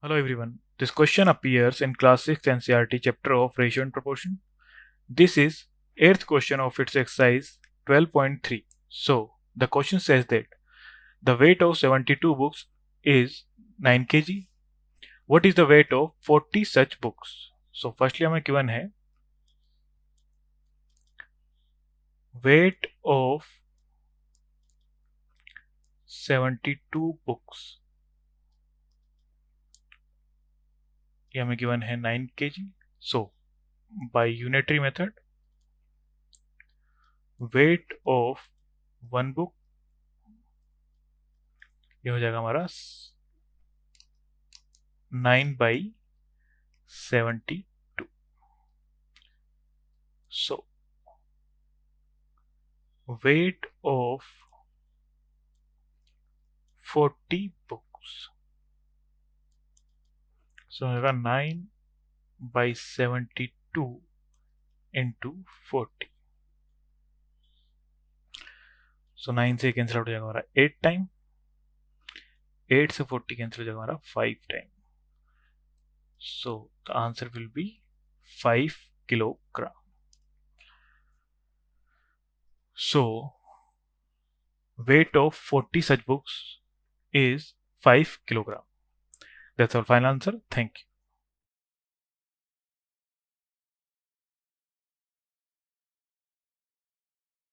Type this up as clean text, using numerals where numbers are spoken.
Hello everyone. This question appears in Class 6 NCERT chapter of Ratio and Proportion. This is 8th question of its exercise 12.3. So, the question says that the weight of 72 books is 9 kg. What is the weight of 40 such books? So, firstly हमें given है weight of 72 books. ये हमें given है 9 kg. So, by unitary method, weight of one book ये हो जाएगा हमारा 9/72. So weight of 40 books, so होगा 9/72 into 40. So 9 से कैंसिल आउट हो जाएगा हमारा 8 टाइम, 8 से 40 कैंसिल हो जाएगा हमारा 5 time. So the answer will be 5 kilogram. So weight of 40 such books is 5 kilogram. That's our final answer. Thank you.